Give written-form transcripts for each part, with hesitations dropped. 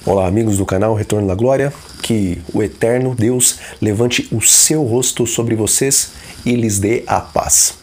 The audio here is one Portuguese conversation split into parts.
Olá, amigos do canal Retorno da Glória, que o eterno Deus levante o seu rosto sobre vocês e lhes dê a paz.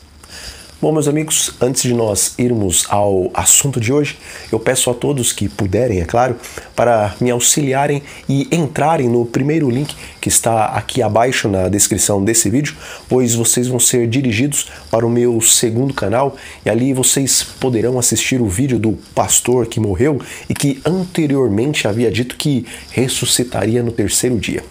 Bom, meus amigos, antes de nós irmos ao assunto de hoje, eu peço a todos que puderem, é claro, para me auxiliarem e entrarem no primeiro link que está aqui abaixo na descrição desse vídeo, pois vocês vão ser dirigidos para o meu segundo canal e ali vocês poderão assistir o vídeo do pastor que morreu e que anteriormente havia dito que ressuscitaria no terceiro dia.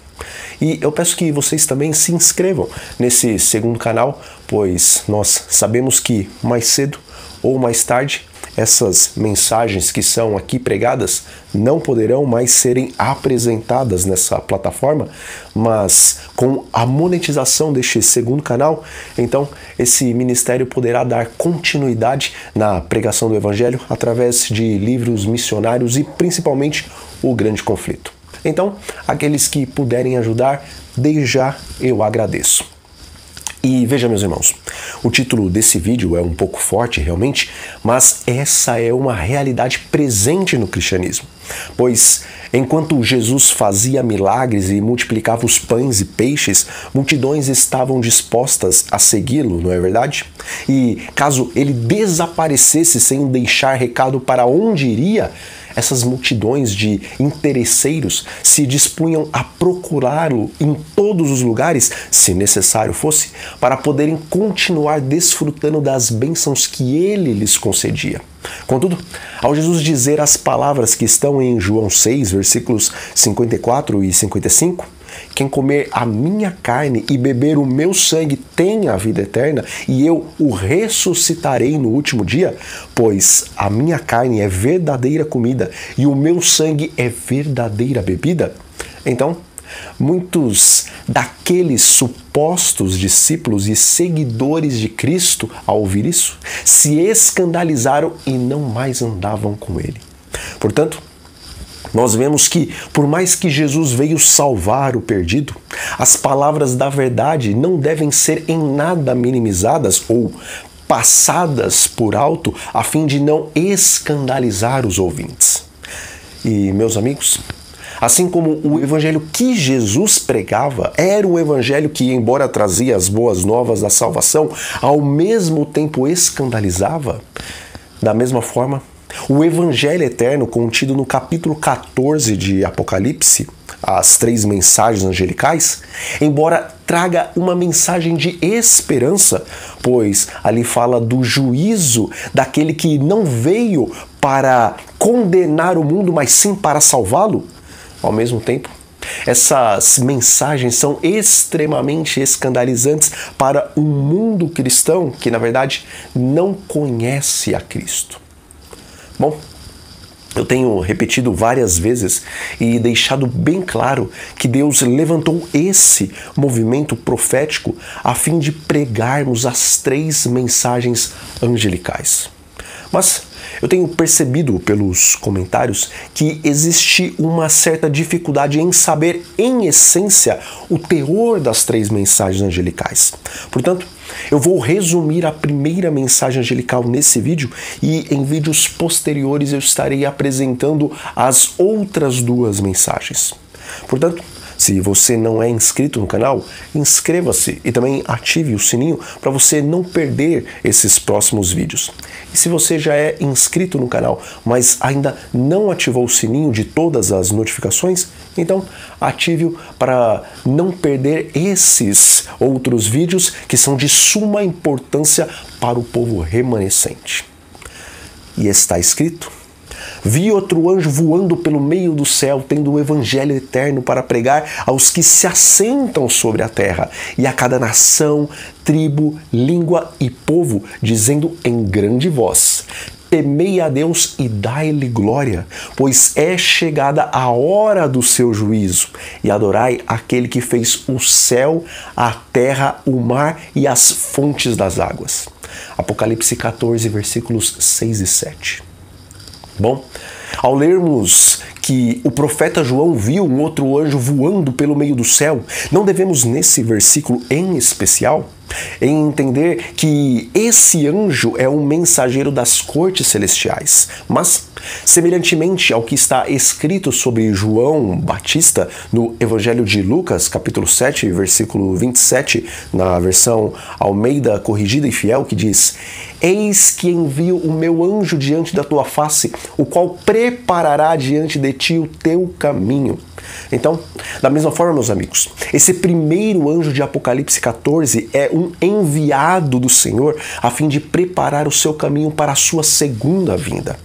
E eu peço que vocês também se inscrevam nesse segundo canal, pois nós sabemos que mais cedo ou mais tarde essas mensagens que são aqui pregadas não poderão mais serem apresentadas nessa plataforma, mas com a monetização deste segundo canal, então esse ministério poderá dar continuidade na pregação do Evangelho através de livros missionários e principalmente o Grande Conflito. Então, aqueles que puderem ajudar, desde já eu agradeço. E veja, meus irmãos, o título desse vídeo é um pouco forte realmente, mas essa é uma realidade presente no cristianismo. Pois, enquanto Jesus fazia milagres e multiplicava os pães e peixes, multidões estavam dispostas a segui-lo, não é verdade? E caso ele desaparecesse sem deixar recado para onde iria, essas multidões de interesseiros se dispunham a procurá-lo em todos os lugares, se necessário fosse, para poderem continuar desfrutando das bênçãos que ele lhes concedia. Contudo, ao Jesus dizer as palavras que estão em João 6, versículos 54 e 55, quem comer a minha carne e beber o meu sangue tem a vida eterna, e eu o ressuscitarei no último dia, pois a minha carne é verdadeira comida e o meu sangue é verdadeira bebida. Então, muitos daqueles supostos discípulos e seguidores de Cristo, ao ouvir isso, se escandalizaram e não mais andavam com ele. Portanto, nós vemos que, por mais que Jesus veio salvar o perdido, as palavras da verdade não devem ser em nada minimizadas ou passadas por alto a fim de não escandalizar os ouvintes. E, meus amigos, assim como o evangelho que Jesus pregava era um evangelho que, embora trazia as boas novas da salvação, ao mesmo tempo escandalizava, da mesma forma, o Evangelho Eterno, contido no capítulo 14 de Apocalipse, as 3 mensagens angelicais, embora traga uma mensagem de esperança, pois ali fala do juízo daquele que não veio para condenar o mundo, mas sim para salvá-lo, ao mesmo tempo, essas mensagens são extremamente escandalizantes para um mundo cristão que, na verdade, não conhece a Cristo. Bom, eu tenho repetido várias vezes e deixado bem claro que Deus levantou esse movimento profético a fim de pregarmos as 3 mensagens angelicais. Mas eu tenho percebido pelos comentários que existe uma certa dificuldade em saber, em essência, o teor das 3 mensagens angelicais. Portanto, eu vou resumir a primeira mensagem angelical nesse vídeo e em vídeos posteriores eu estarei apresentando as outras 2 mensagens. Portanto, se você não é inscrito no canal, inscreva-se e também ative o sininho para você não perder esses próximos vídeos. E se você já é inscrito no canal, mas ainda não ativou o sininho de todas as notificações, então ative-o para não perder esses outros vídeos que são de suma importância para o povo remanescente. E está escrito: vi outro anjo voando pelo meio do céu, tendo o evangelho eterno para pregar aos que se assentam sobre a terra, e a cada nação, tribo, língua e povo, dizendo em grande voz: temei a Deus e dai-lhe glória, pois é chegada a hora do seu juízo, e adorai aquele que fez o céu, a terra, o mar e as fontes das águas. Apocalipse 14, versículos 6 e 7. Bom, ao lermos que o profeta João viu um outro anjo voando pelo meio do céu, não devemos nesse versículo em especial em entender que esse anjo é um mensageiro das cortes celestiais, mas, semelhantemente ao que está escrito sobre João Batista no Evangelho de Lucas, capítulo 7, versículo 27, na versão Almeida Corrigida e Fiel, que diz: Eis que envio o meu anjo diante da tua face, o qual preparará diante de ti o teu caminho. Então, da mesma forma, meus amigos, esse primeiro anjo de Apocalipse 14 é um enviado do Senhor a fim de preparar o seu caminho para a sua segunda vinda.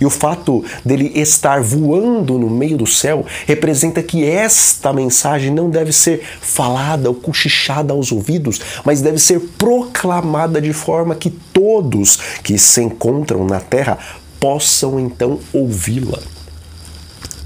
E o fato dele estar voando no meio do céu representa que esta mensagem não deve ser falada ou cochichada aos ouvidos, mas deve ser proclamada de forma que todos que se encontram na terra possam então ouvi-la.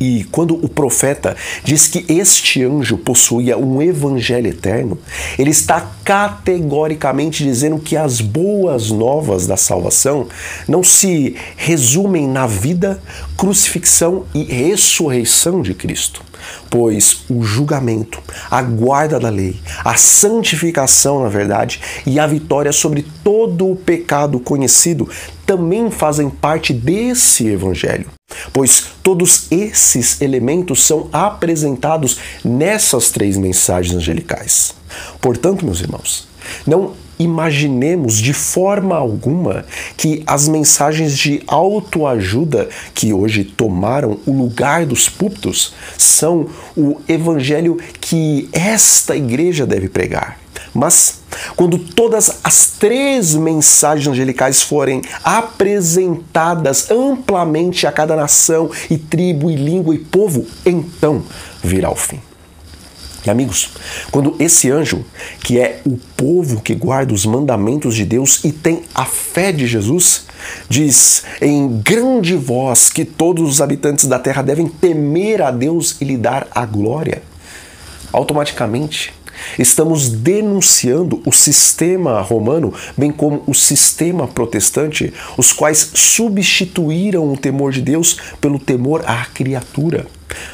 E quando o profeta diz que este anjo possuía um evangelho eterno, ele está categoricamente dizendo que as boas novas da salvação não se resumem na vida, crucifixão e ressurreição de Cristo, pois o julgamento, a guarda da lei, a santificação, na verdade, e a vitória sobre todo o pecado conhecido também fazem parte desse evangelho, pois todos esses elementos são apresentados nessas três mensagens angelicais. Portanto, meus irmãos, não imaginemos de forma alguma que as mensagens de autoajuda que hoje tomaram o lugar dos púlpitos são o evangelho que esta igreja deve pregar. Mas, quando todas as três mensagens angelicais forem apresentadas amplamente a cada nação e tribo e língua e povo, então virá o fim. E amigos, quando esse anjo, que é o povo que guarda os mandamentos de Deus e tem a fé de Jesus, diz em grande voz que todos os habitantes da terra devem temer a Deus e lhe dar a glória, automaticamente estamos denunciando o sistema romano, bem como o sistema protestante, os quais substituíram o temor de Deus pelo temor à criatura.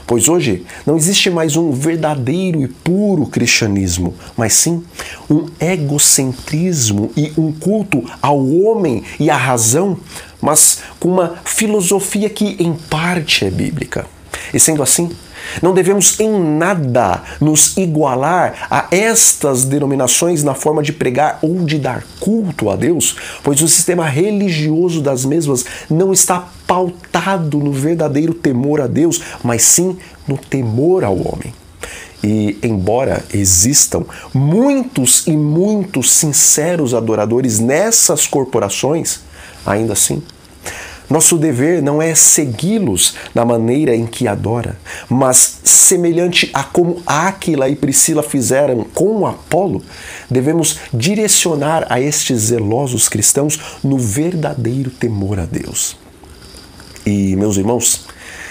Pois hoje não existe mais um verdadeiro e puro cristianismo, mas sim um egocentrismo e um culto ao homem e à razão, mas com uma filosofia que em parte é bíblica. E sendo assim, não devemos em nada nos igualar a estas denominações na forma de pregar ou de dar culto a Deus, pois o sistema religioso das mesmas não está pautado no verdadeiro temor a Deus, mas sim no temor ao homem. E embora existam muitos e muitos sinceros adoradores nessas corporações, ainda assim, nosso dever não é segui-los na maneira em que adora, mas semelhante a como Áquila e Priscila fizeram com Apolo, devemos direcionar a estes zelosos cristãos no verdadeiro temor a Deus. E, meus irmãos,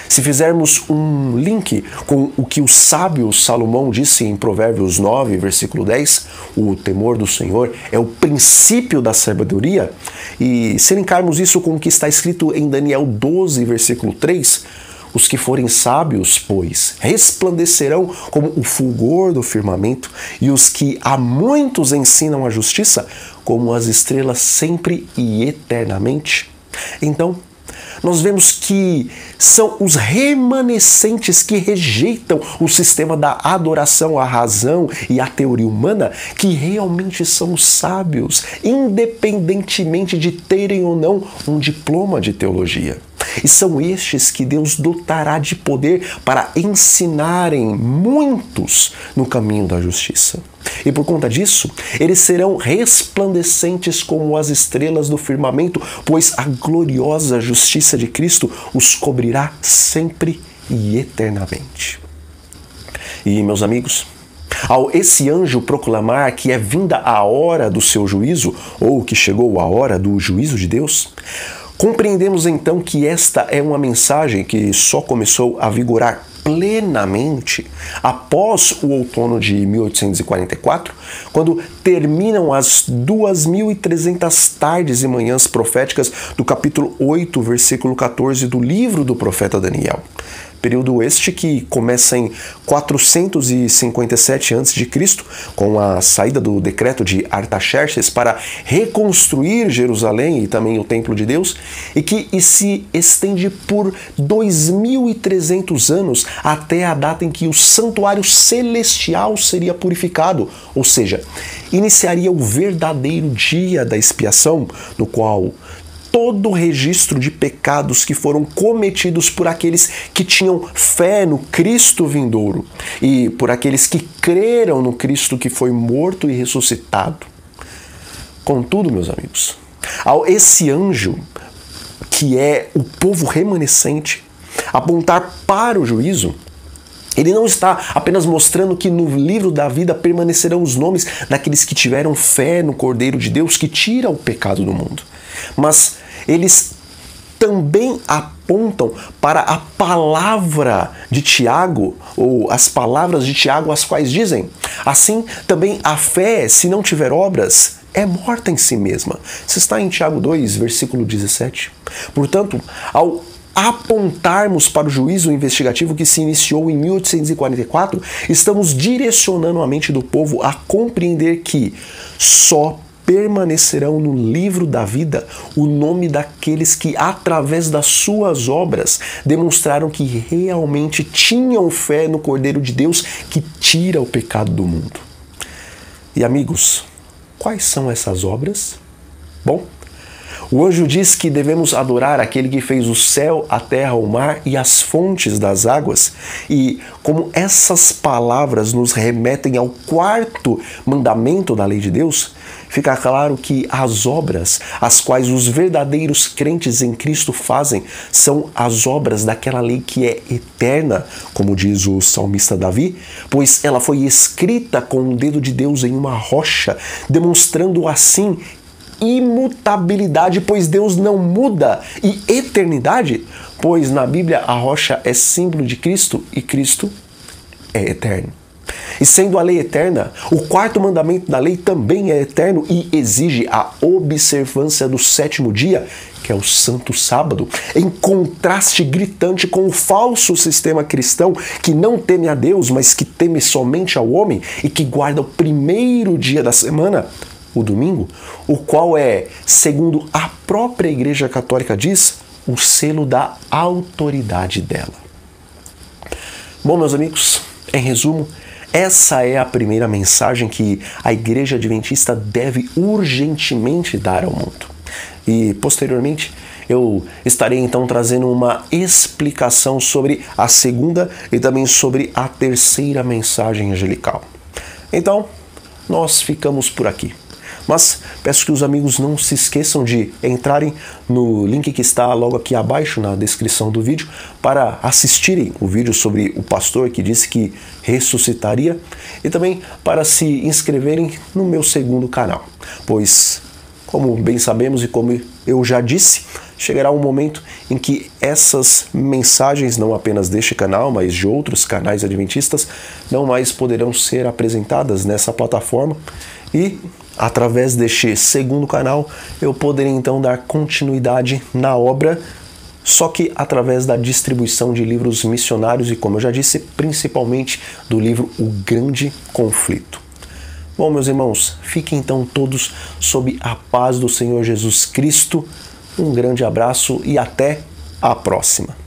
se fizermos um link com o que o sábio Salomão disse em Provérbios 9, versículo 10, o temor do Senhor é o princípio da sabedoria, e se linkarmos isso com o que está escrito em Daniel 12, versículo 3, os que forem sábios, pois, resplandecerão como o fulgor do firmamento, e os que a muitos ensinam a justiça, como as estrelas sempre e eternamente. Então, nós vemos que são os remanescentes que rejeitam o sistema da adoração à razão e à teoria humana que realmente são os sábios, independentemente de terem ou não um diploma de teologia. E são estes que Deus dotará de poder para ensinarem muitos no caminho da justiça. E por conta disso, eles serão resplandecentes como as estrelas do firmamento, pois a gloriosa justiça de Cristo os cobrirá sempre e eternamente. E, meus amigos, ao esse anjo proclamar que é vinda a hora do seu juízo, ou que chegou a hora do juízo de Deus, compreendemos então que esta é uma mensagem que só começou a vigorar plenamente após o outono de 1844, quando terminam as 2.300 tardes e manhãs proféticas do capítulo 8, versículo 14 do livro do profeta Daniel. Período este que começa em 457 a.C., com a saída do decreto de Artaxerxes para reconstruir Jerusalém e também o Templo de Deus, e que se estende por 2.300 anos até a data em que o santuário celestial seria purificado, ou seja, iniciaria o verdadeiro dia da expiação, no qual todo o registro de pecados que foram cometidos por aqueles que tinham fé no Cristo vindouro e por aqueles que creram no Cristo que foi morto e ressuscitado. Contudo, meus amigos, ao esse anjo, que é o povo remanescente, apontar para o juízo, ele não está apenas mostrando que no livro da vida permanecerão os nomes daqueles que tiveram fé no Cordeiro de Deus que tira o pecado do mundo, mas eles também apontam para a palavra de Tiago, ou as palavras de Tiago, as quais dizem: assim também a fé, se não tiver obras, é morta em si mesma. Isso está em Tiago 2, versículo 17. Portanto, ao apontarmos para o juízo investigativo que se iniciou em 1844, estamos direcionando a mente do povo a compreender que só permanecerão no livro da vida o nome daqueles que, através das suas obras, demonstraram que realmente tinham fé no Cordeiro de Deus que tira o pecado do mundo. E amigos, quais são essas obras? Bom, o anjo diz que devemos adorar aquele que fez o céu, a terra, o mar e as fontes das águas. E como essas palavras nos remetem ao quarto mandamento da lei de Deus, fica claro que as obras, as quais os verdadeiros crentes em Cristo fazem, são as obras daquela lei que é eterna, como diz o salmista Davi, pois ela foi escrita com o dedo de Deus em uma rocha, demonstrando assim imutabilidade, pois Deus não muda, e eternidade, pois na Bíblia a rocha é símbolo de Cristo e Cristo é eterno. E sendo a lei eterna, o quarto mandamento da lei também é eterno e exige a observância do sétimo dia, que é o Santo Sábado, em contraste gritante com o falso sistema cristão que não teme a Deus, mas que teme somente ao homem e que guarda o primeiro dia da semana, o domingo, o qual é, segundo a própria Igreja Católica diz, o selo da autoridade dela. Bom, meus amigos, em resumo, essa é a primeira mensagem que a Igreja Adventista deve urgentemente dar ao mundo. E, posteriormente, eu estarei então trazendo uma explicação sobre a segunda e também sobre a terceira mensagem angelical. Então, nós ficamos por aqui. Mas peço que os amigos não se esqueçam de entrarem no link que está logo aqui abaixo na descrição do vídeo para assistirem o vídeo sobre o pastor que disse que ressuscitaria e também para se inscreverem no meu segundo canal, pois, como bem sabemos e como eu já disse, chegará um momento em que essas mensagens, não apenas deste canal, mas de outros canais adventistas, não mais poderão ser apresentadas nessa plataforma e, através deste segundo canal, eu poderei então dar continuidade na obra, só que através da distribuição de livros missionários e, como eu já disse, principalmente do livro O Grande Conflito. Bom, meus irmãos, fiquem então todos sob a paz do Senhor Jesus Cristo. Um grande abraço e até a próxima.